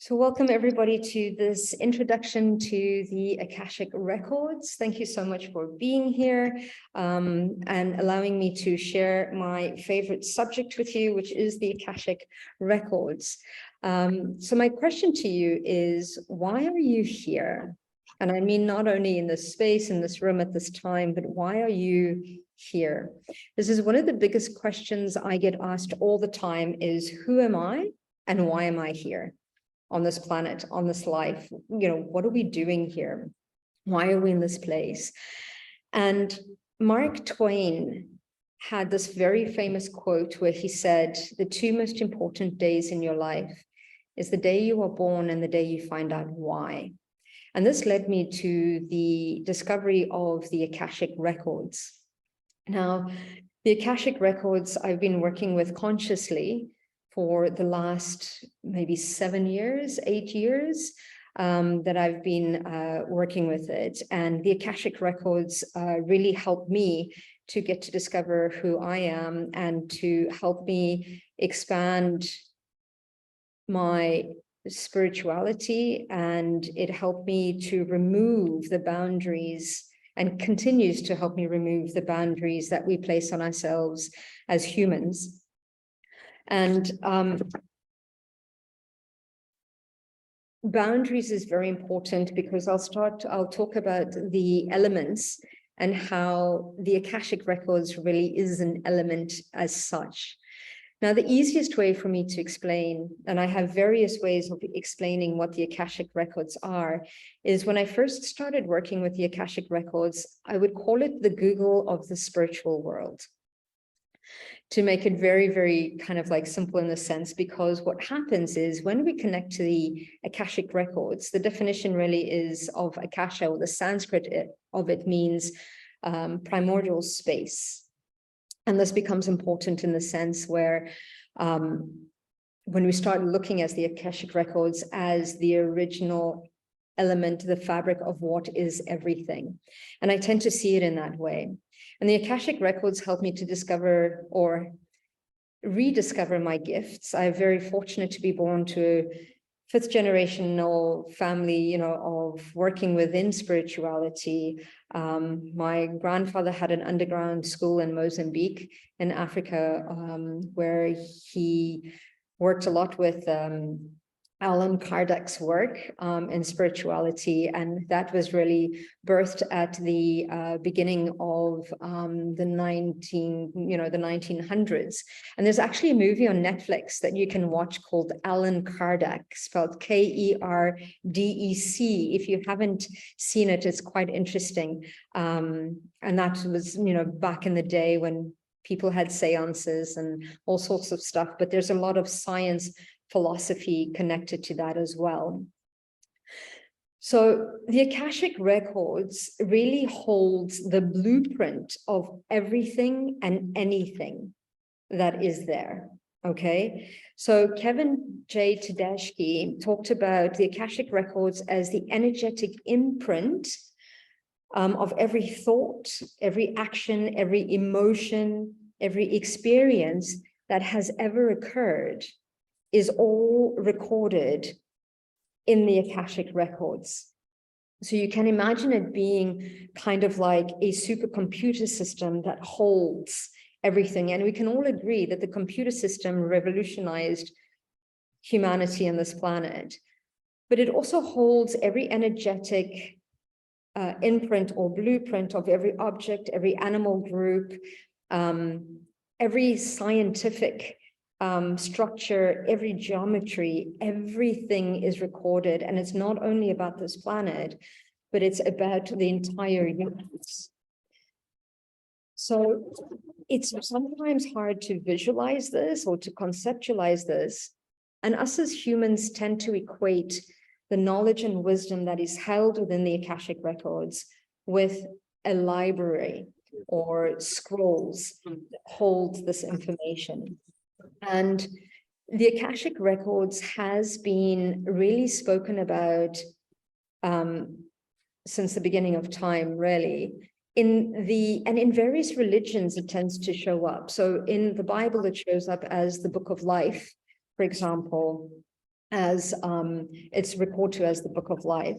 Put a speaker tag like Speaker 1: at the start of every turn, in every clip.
Speaker 1: So welcome everybody to this introduction to the Akashic Records. Thank you so much for being here and allowing me to share my favorite subject with you, which is the Akashic Records. So my question to you is, why are you here? And I mean, not only in this space, in this room at this time, but why are you here? This is one of the biggest questions I get asked all the time is, who am I and why am I here? On this planet, on this life, what are we doing here? Why are we in this place? And Mark Twain had this very famous quote where he said, the two most important days in your life is the day you are born and the day you find out why. And this led me to the discovery of the Akashic Records. Now, the Akashic Records I've been working with consciously for the last maybe 7 years, 8 years that I've been working with it. And the Akashic Records really helped me to get to discover who I am and to help me expand my spirituality. And it helped me to remove the boundaries and continues to help me remove the boundaries that we place on ourselves as humans. And boundaries is very important because I'll talk about the elements and how the Akashic Records really is an element as such. Now, the easiest way for me to explain, and I have various ways of explaining what the Akashic Records are, is when I first started working with the Akashic Records, I would call it the Google of the spiritual world, to make it very, very kind of like simple in the sense, because what happens is when we connect to the Akashic Records, the definition really is of Akasha, or the Sanskrit of it means primordial space. And this becomes important in the sense where when we start looking at the Akashic Records as the original element, the fabric of what is everything. And I tend to see it in that way. And the Akashic Records helped me to discover or rediscover my gifts. I'm very fortunate to be born to a fifth generational family, of working within spirituality. My grandfather had an underground school in Mozambique in Africa, where he worked a lot with Allan Kardec's work in spirituality, and that was really birthed at the beginning of the 1900s. And there's actually a movie on Netflix that you can watch called Allan Kardec, spelled K-E-R-D-E-C. If you haven't seen it, it's quite interesting. And that was, back in the day when people had seances and all sorts of stuff, but there's a lot of science philosophy connected to that as well. So the Akashic Records really holds the blueprint of everything and anything that is there, okay? So Kevin J. Tedeschi talked about the Akashic Records as the energetic imprint of every thought, every action, every emotion, every experience that has ever occurred is all recorded in the Akashic Records. So you can imagine it being kind of like a supercomputer system that holds everything. And we can all agree that the computer system revolutionized humanity on this planet. But it also holds every energetic imprint or blueprint of every object, every animal group, every scientific structure, every geometry, everything is recorded. And it's not only about this planet, but it's about the entire universe. So it's sometimes hard to visualize this or to conceptualize this. And us as humans tend to equate the knowledge and wisdom that is held within the Akashic Records with a library or scrolls that hold this information. And the Akashic Records has been really spoken about since the beginning of time, really. In various religions, it tends to show up. So in the Bible, it shows up as the Book of Life, for example. as it's referred to as the Book of Life.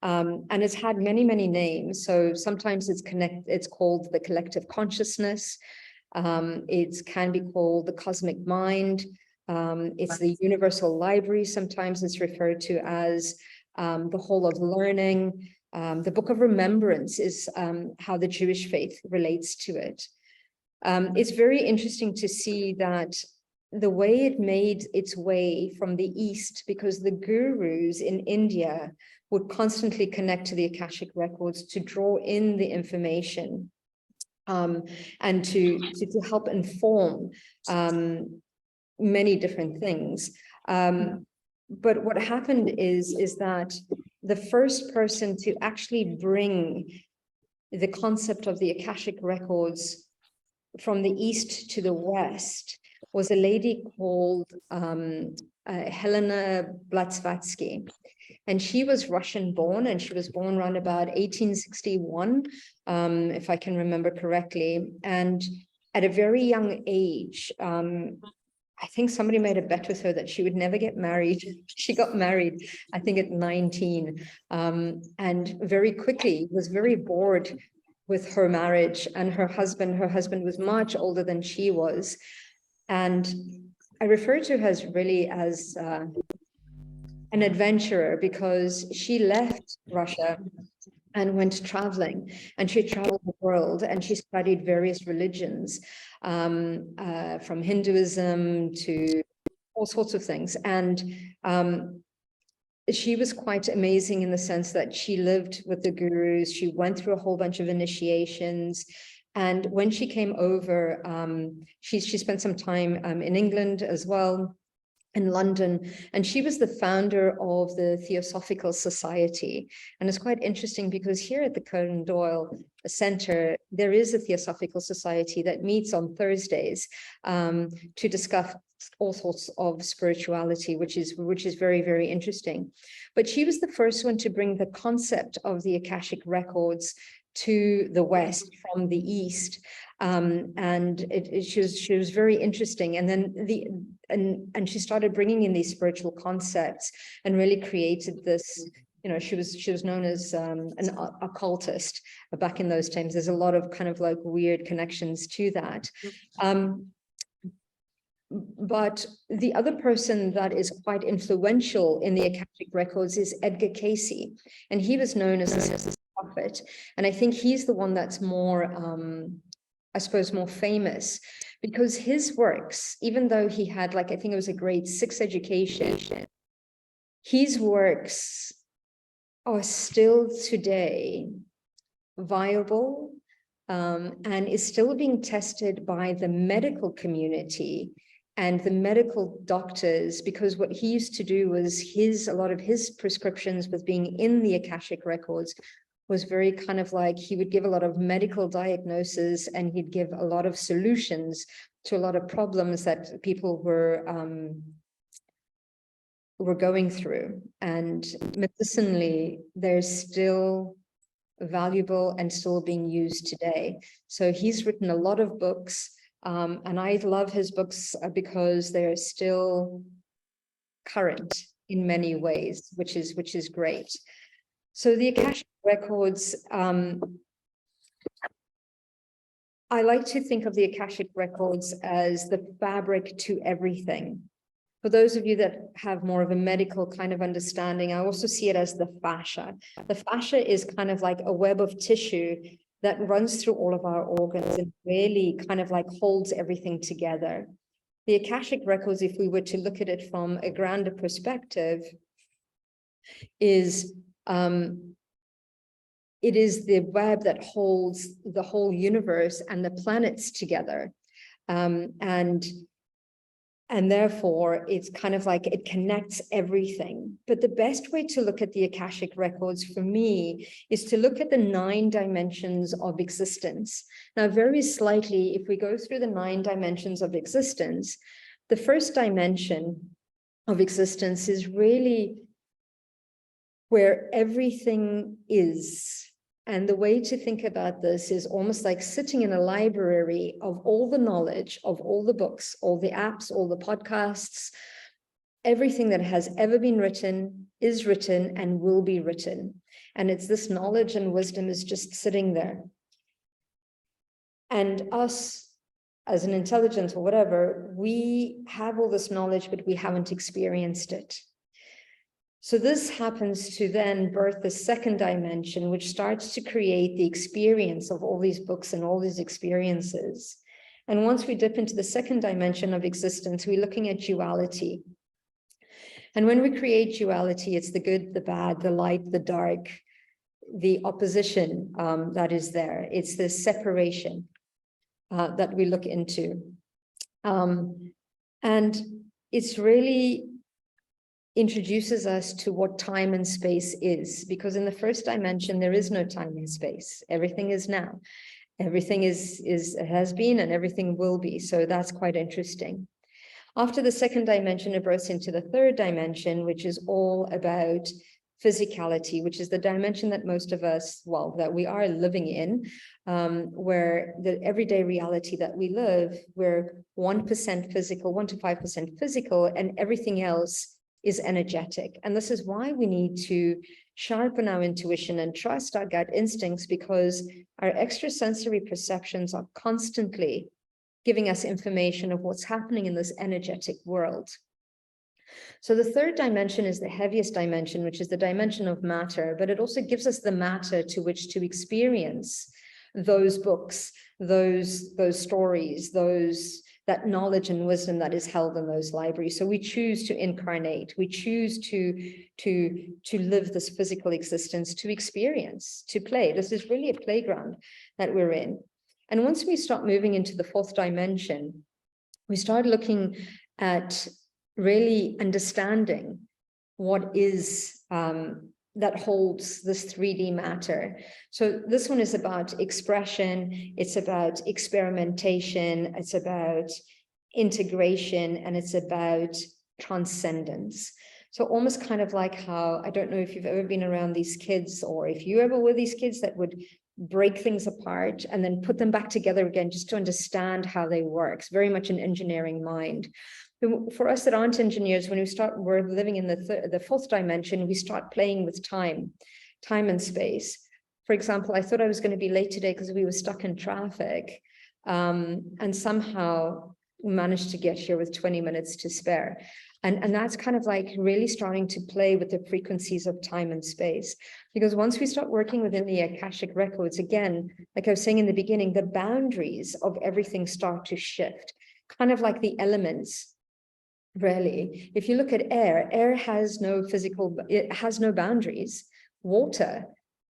Speaker 1: And it's had many, many names. So sometimes it's called the collective consciousness. It can be called the cosmic mind. It's the universal library. Sometimes it's referred to as the whole of learning. The Book of Remembrance is how the Jewish faith relates to it. It's very interesting to see that the way it made its way from the East, because the gurus in India would constantly connect to the Akashic records to draw in the information and to help inform many different things. But what happened is that the first person to actually bring the concept of the Akashic records from the East to the West was a lady called Helena Blavatsky. And she was Russian born, and she was born around about 1861, if I can remember correctly. And at a very young age, I think somebody made a bet with her that she would never get married. She got married, I think, at 19, and very quickly was very bored with her marriage and her husband. Her husband was much older than she was. And I refer to her as an adventurer, because she left Russia and went traveling, and she traveled the world, and she studied various religions, from Hinduism to all sorts of things. And she was quite amazing in the sense that she lived with the gurus. She went through a whole bunch of initiations. And when she came over, she spent some time in England as well, in London, and she was the founder of the Theosophical Society. And it's quite interesting because here at the Conan Doyle Center, there is a Theosophical Society that meets on Thursdays to discuss all sorts of spirituality, which is very, very interesting. But she was the first one to bring the concept of the Akashic records to the West from the East. And she was very interesting. And then and she started bringing in these spiritual concepts and really created this, you know, she was known as an occultist back in those times. There's a lot of kind of like weird connections to that. But the other person that is quite influential in the Akashic records is Edgar Cayce, and he was known as a prophet. And I think he's the one that's more, I suppose, more famous, because his works, even though he had, like, I think it was a grade 6 education, his works are still today viable and is still being tested by the medical community and the medical doctors, because what he used to do was a lot of his prescriptions with being in the Akashic records was very kind of like, he would give a lot of medical diagnosis, and he'd give a lot of solutions to a lot of problems that people were going through. And medicinally, they're still valuable and still being used today. So he's written a lot of books, and I love his books because they're still current in many ways, which is great. So the Akashic records, I like to think of the Akashic records as the fabric to everything. For those of you that have more of a medical kind of understanding, I also see it as the fascia. The fascia is kind of like a web of tissue that runs through all of our organs and really kind of like holds everything together. The Akashic records, if we were to look at it from a grander perspective, is it is the web that holds the whole universe and the planets together. And therefore, it's kind of like it connects everything. But the best way to look at the Akashic records for me is to look at the 9 dimensions of existence. Now, very slightly, if we go through the 9 dimensions of existence, the first dimension of existence is really where everything is. And the way to think about this is almost like sitting in a library of all the knowledge, of all the books, all the apps, all the podcasts, everything that has ever been written is written and will be written. And it's this knowledge and wisdom is just sitting there. And us as an intelligence or whatever, we have all this knowledge, but we haven't experienced it. So this happens to then birth the second dimension, which starts to create the experience of all these books and all these experiences. And once we dip into the second dimension of existence, we're looking at duality. And when we create duality, it's the good, the bad, the light, the dark, the opposition that is there. It's the separation that we look into. And it's really introduces us to what time and space is, because in the first dimension, there is no time and space. Everything is now. Everything has been and everything will be. So that's quite interesting. After the second dimension, it births into the third dimension, which is all about physicality, which is the dimension that most of us, well, that we are living in, where the everyday reality that we live, we're 1% physical, 1 to 5% physical, and everything else is energetic. And this is why we need to sharpen our intuition and trust our gut instincts, because our extrasensory perceptions are constantly giving us information of what's happening in this energetic world. So the third dimension is the heaviest dimension, which is the dimension of matter, but it also gives us the matter to which to experience those books, those stories, that knowledge and wisdom that is held in those libraries. So we choose to incarnate, we choose to live this physical existence, to experience, to play. This is really a playground that we're in. And once we start moving into the fourth dimension, we start looking at really understanding what is that holds this 3D matter. So this one is about expression, it's about experimentation, it's about integration, and it's about transcendence. So almost kind of like how, I don't know if you've ever been around these kids, or if you ever were these kids that would break things apart and then put them back together again, just to understand how they work. It's very much an engineering mind. For us that aren't engineers, when we're living in the fourth dimension, we start playing with time and space. For example, I thought I was going to be late today because we were stuck in traffic, and somehow we managed to get here with 20 minutes to spare. And that's kind of like really starting to play with the frequencies of time and space. Because once we start working within the Akashic Records, again, like I was saying in the beginning, the boundaries of everything start to shift, kind of like the elements. Really, if you look at air has no physical, it has no boundaries. Water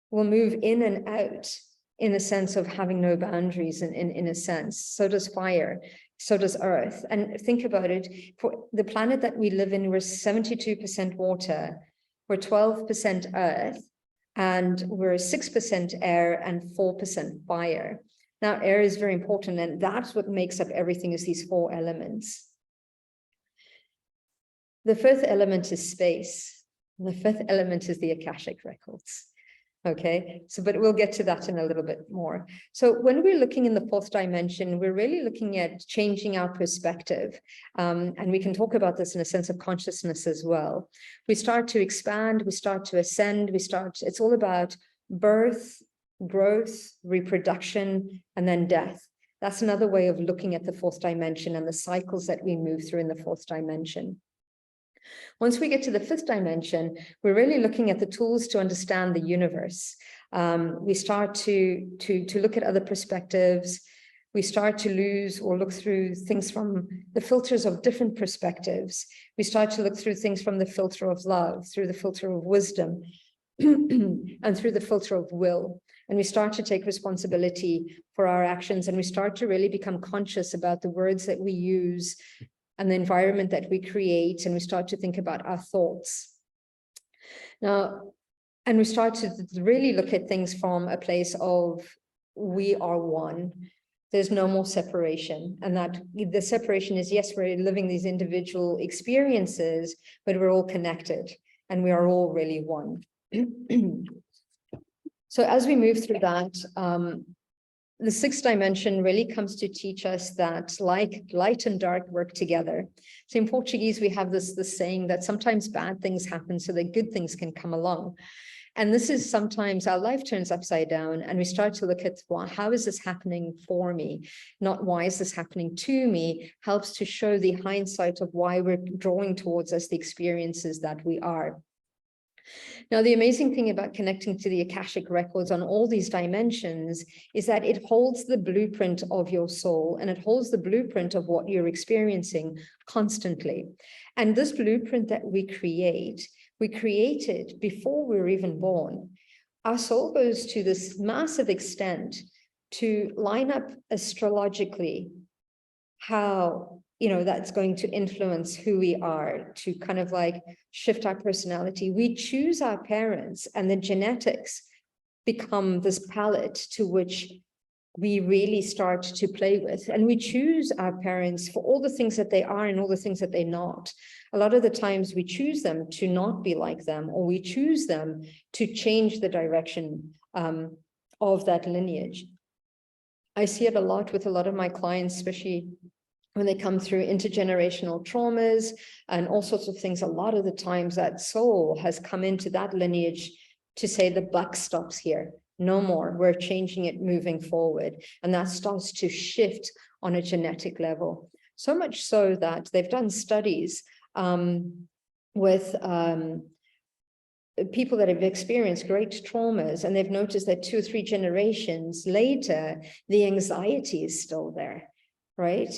Speaker 1: will move in and out in the sense of having no boundaries in a sense. So does fire, so does earth. And think about it, for the planet that we live in, we're 72% water, we're 12% earth, and we're 6% air and 4% fire. Now, air is very important, and that's what makes up everything, is these 4 elements. The fifth element is space. And the fifth element is the Akashic Records. Okay, so, but we'll get to that in a little bit more. So when we're looking in the fourth dimension, we're really looking at changing our perspective. And we can talk about this in a sense of consciousness as well. We start to expand, we start to ascend, it's all about birth, growth, reproduction, and then death. That's another way of looking at the fourth dimension and the cycles that we move through in the fourth dimension. Once we get to the fifth dimension, we're really looking at the tools to understand the universe. We start to look at other perspectives. We start to lose or look through things from the filters of different perspectives. We start to look through things from the filter of love, through the filter of wisdom, and through the filter of will. And we start to take responsibility for our actions, and we start to really become conscious about the words that we use and the environment that we create, and we start to think about our thoughts. Now, and we start to really look at things from a place of we are one. There's no more separation. And that the separation is, yes, we're living these individual experiences, but we're all connected and we are all really one. So as we move through that, the sixth dimension really comes to teach us that like light and dark work together. So in Portuguese, we have this saying that sometimes bad things happen so that good things can come along. And this is sometimes our life turns upside down and we start to look at, well, how is this happening for me? Not why is this happening to me, helps to show the hindsight of why we're drawing towards us the experiences that we are. Now, the amazing thing about connecting to the Akashic Records on all these dimensions is that it holds the blueprint of your soul and it holds the blueprint of what you're experiencing constantly. And this blueprint that we create it before we're even born. Our soul goes to this massive extent to line up astrologically how that's going to influence who we are, to kind of like shift our personality. We choose our parents and the genetics become this palette to which we really start to play with. And we choose our parents for all the things that they are and all the things that they're not. A lot of the times we choose them to not be like them, or we choose them to change the direction of that lineage. I see it a lot with a lot of my clients, especially when they come through intergenerational traumas and all sorts of things. A lot of the times that soul has come into that lineage to say the buck stops here. No more. We're changing it moving forward. And that starts to shift on a genetic level. So much so that they've done studies with people that have experienced great traumas, and they've noticed that 2 or 3 generations later, the anxiety is still there, right?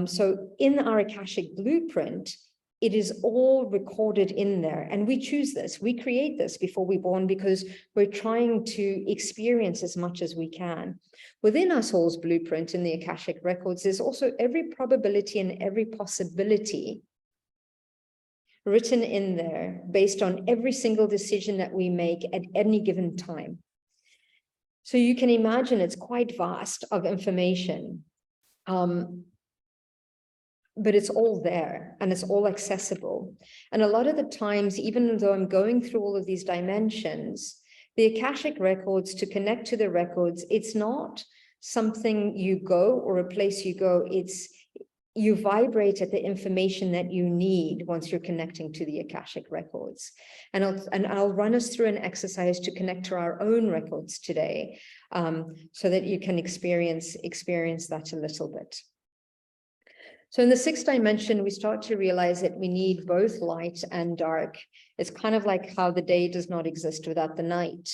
Speaker 1: So in our Akashic blueprint, it is all recorded in there, and we choose this. We create this before we're born because we're trying to experience as much as we can. Within our soul's blueprint in the Akashic Records, there's also every probability and every possibility written in there based on every single decision that we make at any given time. So you can imagine it's quite vast of information. But it's all there and it's all accessible. And a lot of the times, even though I'm going through all of these dimensions, the Akashic Records, to connect to the records, it's not something you go or a place you go, it's you vibrate at the information that you need once you're connecting to the Akashic Records. And I'll run us through an exercise to connect to our own records today, so that you can experience that a little bit. So in the 6th dimension, we start to realize that we need both light and dark. It's kind of like how the day does not exist without the night,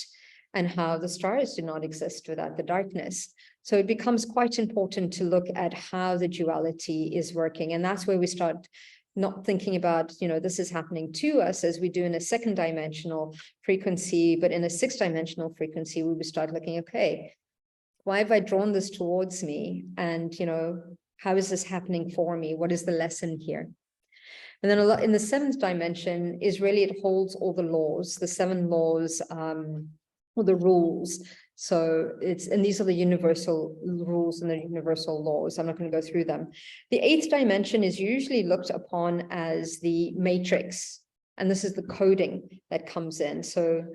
Speaker 1: and how the stars do not exist without the darkness. So it becomes quite important to look at how the duality is working. And that's where we start not thinking about, this is happening to us as we do in a 2nd dimensional frequency, but in a 6th dimensional frequency, we would start looking, okay, why have I drawn this towards me? And, how is this happening for me? What is the lesson here? And then in the 7th dimension is really, it holds all the laws, the 7 laws, or the rules. So and these are the universal rules and the universal laws. I'm not going to go through them. The 8th dimension is usually looked upon as the matrix. And this is the coding that comes in. So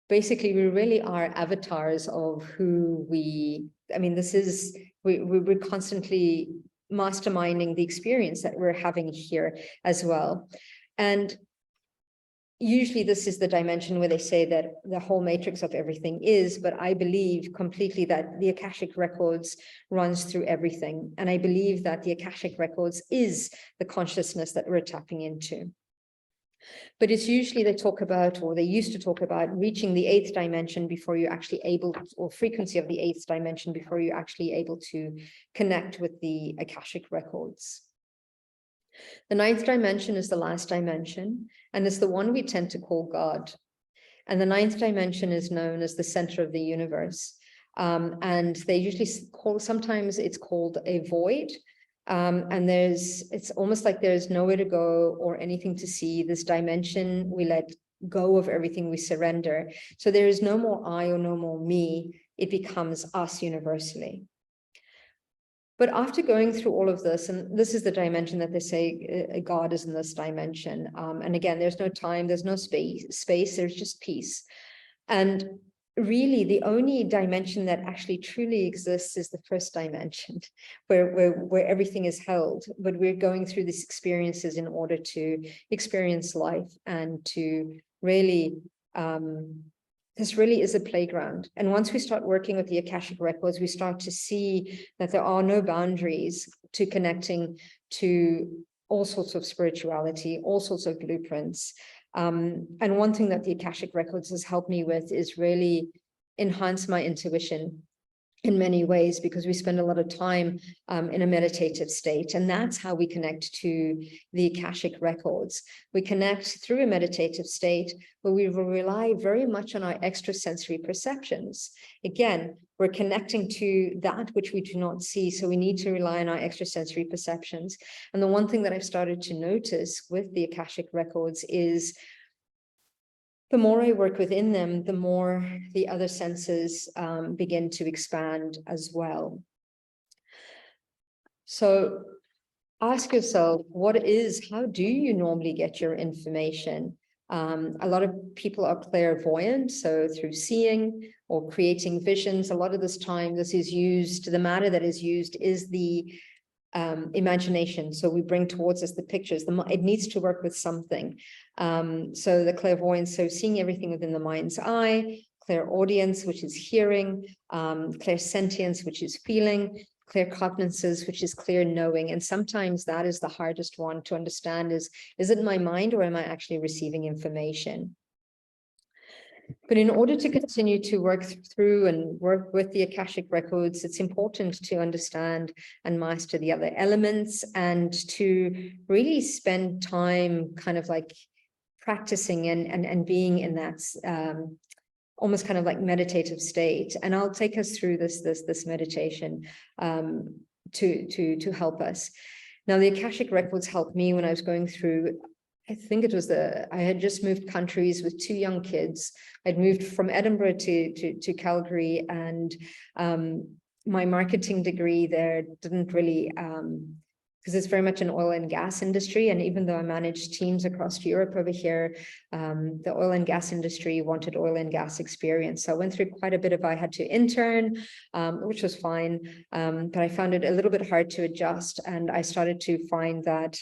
Speaker 1: basically, we really are avatars of who we're constantly masterminding the experience that we're having here as well. And usually this is the dimension where they say that the whole matrix of everything is, but I believe completely that the Akashic Records runs through everything. And I believe that the Akashic Records is the consciousness that we're tapping into. But it's usually they used to talk about reaching the 8th dimension before you're actually able, or frequency of the 8th dimension before you're actually able to connect with the Akashic Records. The 9th dimension is the last dimension, and it's the one we tend to call God. And the 9th dimension is known as the center of the universe. And they usually sometimes it's called a void. And it's almost like there's nowhere to go or anything to see. This dimension, we let go of everything, we surrender. So there is no more I or no more me. It becomes us universally. But after going through all of this, and this is the dimension that they say God is in this dimension. And again, there's no time, there's no space, there's just peace. And really the only dimension that actually truly exists is the first dimension, where everything is held, but we're going through these experiences in order to experience life and to really this really is a playground. And once we start working with the Akashic Records, we start to see that there are no boundaries to connecting to all sorts of spirituality, all sorts of blueprints. And one thing that the Akashic Records has helped me with is really enhance my intuition in many ways, because we spend a lot of time in a meditative state. And that's how we connect to the Akashic Records. We connect through a meditative state, but we will rely very much on our extrasensory perceptions. Again, we're connecting to that which we do not see, so we need to rely on our extrasensory perceptions. And the one thing that I've started to notice with the Akashic Records is the more I work within them, the more the other senses begin to expand as well. So ask yourself, how do you normally get your information? A lot of people are clairvoyant, so through seeing or creating visions. A lot of this time, the matter that is used is the imagination. So we bring towards us the pictures. It needs to work with something. So the clairvoyance, so seeing everything within the mind's eye, clairaudience, which is hearing, clairsentience, which is feeling, claircognizance, which is clear knowing. And sometimes that is the hardest one to understand is it my mind or am I actually receiving information? But in order to continue to work through and work with the Akashic Records, it's important to understand and master the other elements and to really spend time kind of like practicing and being in that almost kind of like meditative state. And I'll take us through this meditation to help us. Now, the Akashic Records helped me when I was going through, I think it was I had just moved countries with 2 young kids. I'd moved from Edinburgh to Calgary, and my marketing degree there didn't really, because it's very much an oil and gas industry. And even though I managed teams across Europe over here, the oil and gas industry wanted oil and gas experience. So I went through quite a bit I had to intern, which was fine. But I found it a little bit hard to adjust. And I started to find that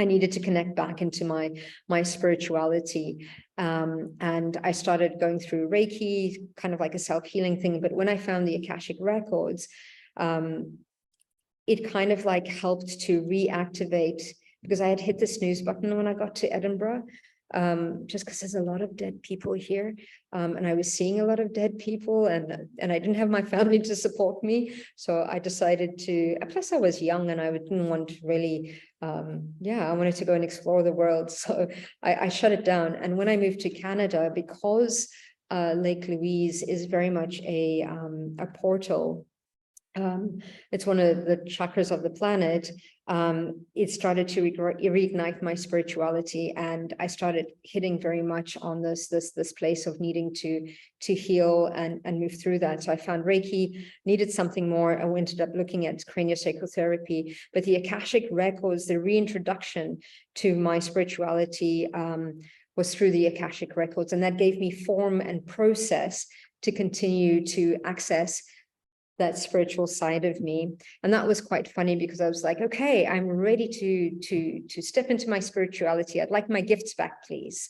Speaker 1: I needed to connect back into my spirituality. And I started going through Reiki, kind of like a self-healing thing. But when I found the Akashic Records, it kind of like helped to reactivate, because I had hit the snooze button when I got to Edinburgh, just because there's a lot of dead people here. And I was seeing a lot of dead people, and I didn't have my family to support me. So I decided plus I was young and I didn't want to really, I wanted to go and explore the world. So I shut it down. And when I moved to Canada, because Lake Louise is very much a portal, it's one of the chakras of the planet. It started to reignite my spirituality, and I started hitting very much on this place of needing to heal and move through that. So I found Reiki, needed something more. I ended up looking at Craniosacral Therapy, but the Akashic Records, the reintroduction to my spirituality was through the Akashic Records, and that gave me form and process to continue to access that spiritual side of me. And that was quite funny, because I was like, okay, I'm ready to step into my spirituality. I'd like my gifts back, please.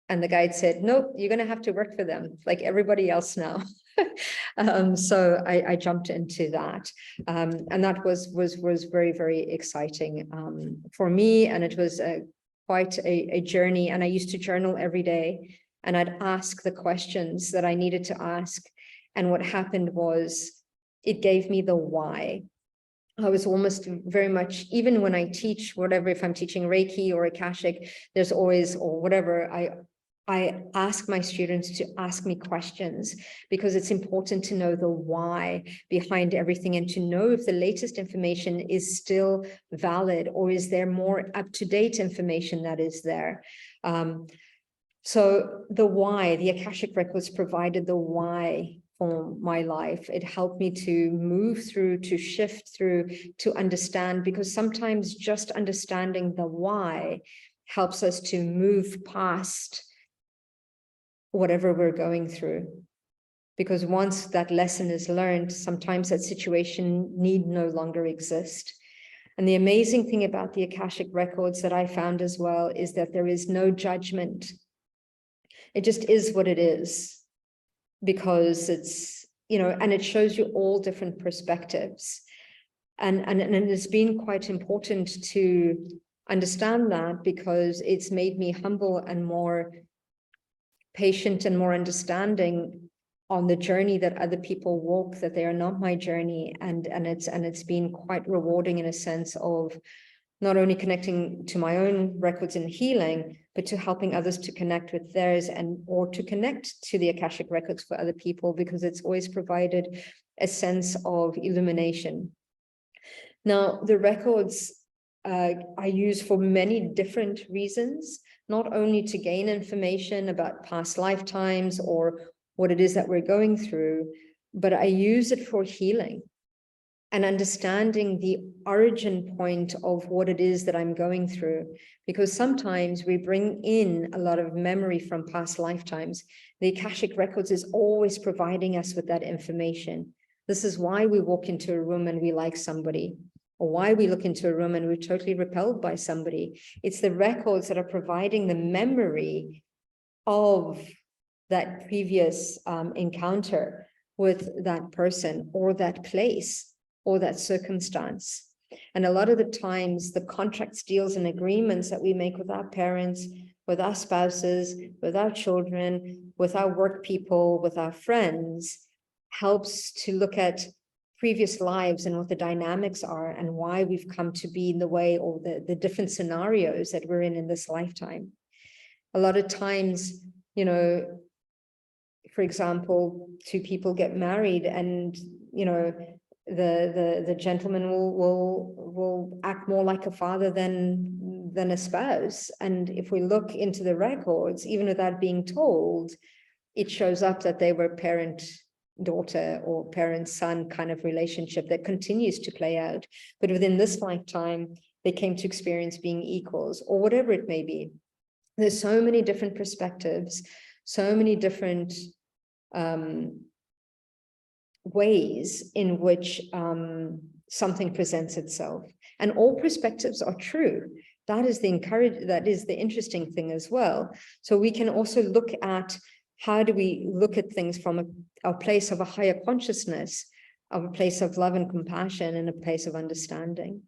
Speaker 1: And the guide said, nope, you're going to have to work for them like everybody else now. So I jumped into that. And that was very, very exciting for me. And it was quite a journey. And I used to journal every day, and I'd ask the questions that I needed to ask. And what happened was it gave me the why. I was almost very much, even when I teach, whatever, if I'm teaching Reiki or Akashic, there's always, or whatever, I ask my students to ask me questions, because it's important to know the why behind everything and to know if the latest information is still valid, or is there more up-to-date information that is there. So the why, the Akashic Records provided the why for my life. It helped me to move through, to shift through, to understand, because sometimes just understanding the why helps us to move past whatever we're going through. Because once that lesson is learned, sometimes that situation need no longer exist. And the amazing thing about the Akashic Records that I found as well is that there is no judgment. It just is what it is, because it's, you know, and it shows you all different perspectives. And it's been quite important to understand that, because it's made me humble and more patient and more understanding on the journey that other people walk, that they are not my journey. And it's been quite rewarding in a sense of not only connecting to my own records in healing, but to helping others to connect with theirs, and or to connect to the Akashic Records for other people, because it's always provided a sense of illumination. Now, the records I use for many different reasons, not only to gain information about past lifetimes or what it is that we're going through, but I use it for healing and understanding the origin point of what it is that I'm going through. Because sometimes we bring in a lot of memory from past lifetimes. The Akashic Records is always providing us with that information. This is why we walk into a room and we like somebody, or why we look into a room and we're totally repelled by somebody. It's the records that are providing the memory of that previous encounter with that person, or that place, or that circumstance. And a lot of the times, the contracts, deals, and agreements that we make with our parents, with our spouses, with our children, with our work people, with our friends, helps to look at previous lives and what the dynamics are, and why we've come to be in the way, or the different scenarios that we're in this lifetime. A lot of times, you know, for example, two people get married, and, you know, the gentleman will act more like a father than a spouse. And if we look into the records, even without being told, it shows up that they were parent-daughter or parent-son kind of relationship that continues to play out. But within this lifetime, they came to experience being equals, or whatever it may be. There's so many different perspectives, so many different ways in which something presents itself, and all perspectives are true. That is the interesting thing as well. So we can also look at, how do we look at things from a place of a higher consciousness, of a place of love and compassion, and a place of understanding.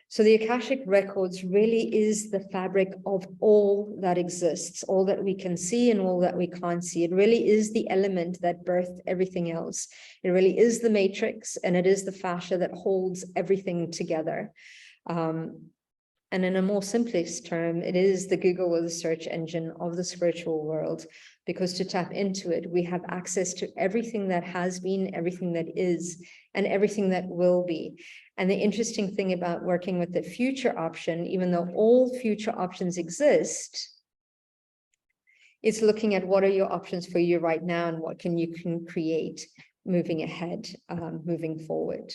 Speaker 1: So the Akashic Records really is the fabric of all that exists, all that we can see and all that we can't see. It really is the element that birthed everything else. It really is the matrix, and it is the fascia that holds everything together. And in a more simplest term, it is the Google or the search engine of the spiritual world, because to tap into it, we have access to everything that has been, everything that is, and everything that will be. And the interesting thing about working with the future option, even though all future options exist, it's looking at what are your options for you right now, and what you can create moving ahead, moving forward.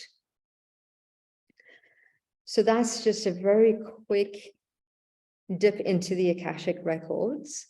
Speaker 1: So that's just a very quick dip into the Akashic Records.